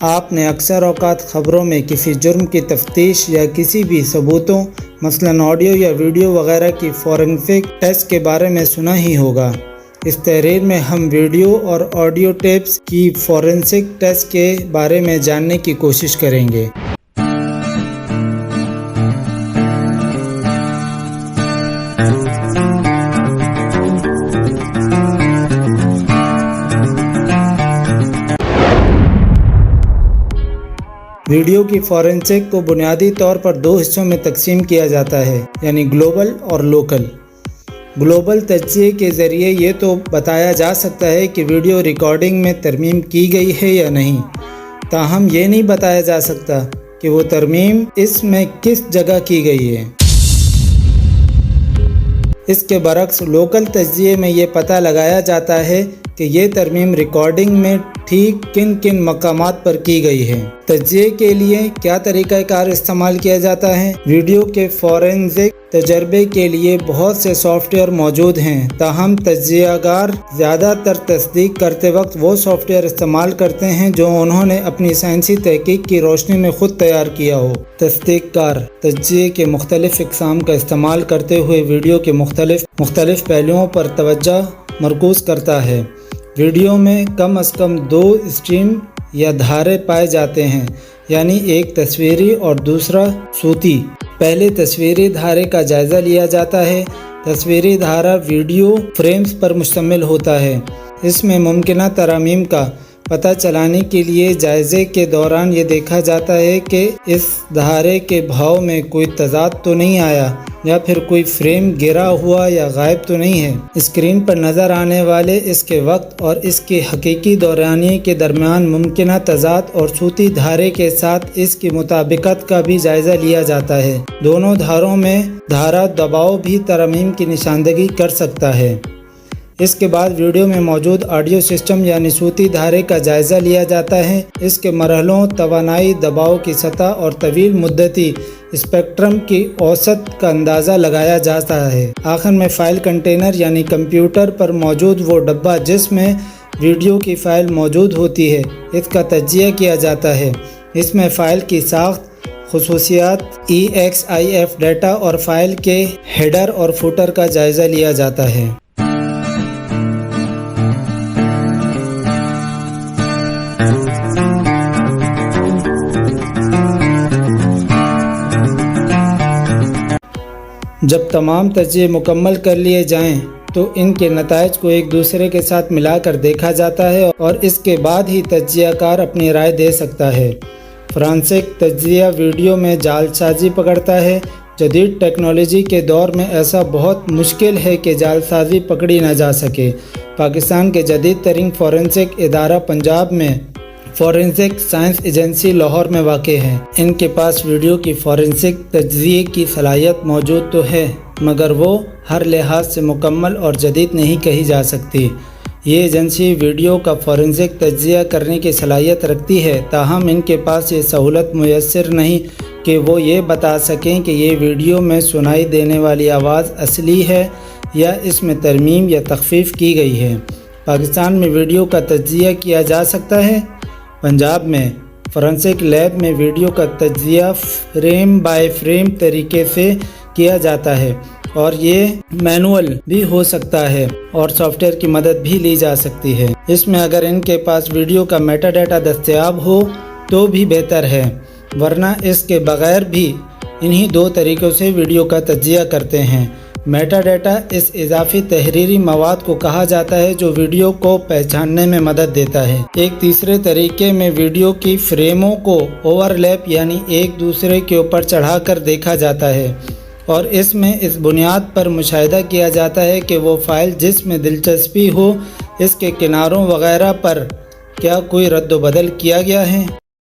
آپ نے اکثر اوقات خبروں میں کسی جرم کی تفتیش یا کسی بھی ثبوتوں مثلاً آڈیو یا ویڈیو وغیرہ کی فورینسک ٹیسٹ کے بارے میں سنا ہی ہوگا۔ اس تحریر میں ہم ویڈیو اور آڈیو ٹیپس کی فورینسک ٹیسٹ کے بارے میں جاننے کی کوشش کریں گے۔ ویڈیو کی فورینسک کو بنیادی طور پر دو حصوں میں تقسیم کیا جاتا ہے، یعنی گلوبل اور لوکل۔ گلوبل تجزیے کے ذریعے یہ تو بتایا جا سکتا ہے کہ ویڈیو ریکارڈنگ میں ترمیم کی گئی ہے یا نہیں، تاہم یہ نہیں بتایا جا سکتا کہ وہ ترمیم اس میں کس جگہ کی گئی ہے۔ اس کے برعکس لوکل تجزیے میں یہ پتہ لگایا جاتا ہے کہ یہ ترمیم ریکارڈنگ میں ٹھیک کن کن مقامات پر کی گئی ہے۔ تجزیے کے لیے کیا طریقہ کار استعمال کیا جاتا ہے؟ ویڈیو کے فورینسک تجربے کے لیے بہت سے سافٹ ویئر موجود ہیں، تاہم تجزیہ کار زیادہ تر تصدیق کرتے وقت وہ سافٹ ویئر استعمال کرتے ہیں جو انہوں نے اپنی سائنسی تحقیق کی روشنی میں خود تیار کیا ہو۔ تصدیق کار تجزیے کے مختلف اقسام کا استعمال کرتے ہوئے ویڈیو کے مختلف پہلوؤں پر توجہ مرکوز کرتا ہے۔ ویڈیو میں کم از کم دو اسٹریم یا دھارے پائے جاتے ہیں، یعنی ایک تصویری اور دوسرا صوتی۔ پہلے تصویری دھارے کا جائزہ لیا جاتا ہے۔ تصویری دھارا ویڈیو فریمز پر مشتمل ہوتا ہے۔ اس میں ممکنہ ترامیم کا پتہ چلانے کے لیے جائزے کے دوران یہ دیکھا جاتا ہے کہ اس دھارے کے بھاؤ میں کوئی تضاد تو نہیں آیا یا پھر کوئی فریم گرا ہوا یا غائب تو نہیں ہے۔ اسکرین پر نظر آنے والے اس کے وقت اور اس کے حقیقی دورانیے کے درمیان ممکنہ تضاد اور صوتی دھارے کے ساتھ اس کی مطابقت کا بھی جائزہ لیا جاتا ہے۔ دونوں دھاروں میں دھارا دباؤ بھی ترمیم کی نشاندہی کر سکتا ہے۔ اس کے بعد ویڈیو میں موجود آڈیو سسٹم یعنی صوتی دھارے کا جائزہ لیا جاتا ہے۔ اس کے مرحلوں، توانائی، دباؤ کی سطح اور طویل مدتی اسپیکٹرم کی اوسط کا اندازہ لگایا جاتا ہے۔ آخر میں فائل کنٹینر یعنی کمپیوٹر پر موجود وہ ڈبہ جس میں ویڈیو کی فائل موجود ہوتی ہے، اس کا تجزیہ کیا جاتا ہے۔ اس میں فائل کی ساخت، خصوصیات، EXIF ڈیٹا اور فائل کے ہیڈر اور فوٹر کا جائزہ لیا جاتا ہے۔ جب تمام تجزیے مکمل کر لیے جائیں تو ان کے نتائج کو ایک دوسرے کے ساتھ ملا کر دیکھا جاتا ہے اور اس کے بعد ہی تجزیہ کار اپنی رائے دے سکتا ہے۔ فورینسک تجزیہ ویڈیو میں جعل سازی پکڑتا ہے۔ جدید ٹیکنالوجی کے دور میں ایسا بہت مشکل ہے کہ جعل سازی پکڑی نہ جا سکے۔ پاکستان کے جدید ترین فورینسک ادارہ پنجاب میں فورینسک سائنس ایجنسی لاہور میں واقع ہے۔ ان کے پاس ویڈیو کی فورینسک تجزیے کی صلاحیت موجود تو ہے، مگر وہ ہر لحاظ سے مکمل اور جدید نہیں کہی جا سکتی۔ یہ ایجنسی ویڈیو کا فورینسک تجزیہ کرنے کی صلاحیت رکھتی ہے، تاہم ان کے پاس یہ سہولت میسر نہیں کہ وہ یہ بتا سکیں کہ یہ ویڈیو میں سنائی دینے والی آواز اصلی ہے یا اس میں ترمیم یا تخفیف کی گئی ہے۔ پاکستان میں ویڈیو کا تجزیہ کیا جا سکتا ہے۔ پنجاب میں فورینسک لیب میں ویڈیو کا تجزیہ فریم بائی فریم طریقے سے کیا جاتا ہے اور یہ مینول بھی ہو سکتا ہے اور سافٹ ویئر کی مدد بھی لی جا سکتی ہے۔ اس میں اگر ان کے پاس ویڈیو کا میٹا ڈیٹا دستیاب ہو تو بھی بہتر ہے، ورنہ اس کے بغیر بھی انہی دو طریقوں سے ویڈیو کا تجزیہ کرتے ہیں۔ میٹا ڈیٹا اس اضافی تحریری مواد کو کہا جاتا ہے جو ویڈیو کو پہچاننے میں مدد دیتا ہے۔ ایک تیسرے طریقے میں ویڈیو کی فریموں کو اوور لیپ یعنی ایک دوسرے کے اوپر چڑھا کر دیکھا جاتا ہے اور اس میں اس بنیاد پر مشاہدہ کیا جاتا ہے کہ وہ فائل جس میں دلچسپی ہو اس کے کناروں وغیرہ پر کیا کوئی رد و بدل کیا گیا ہے۔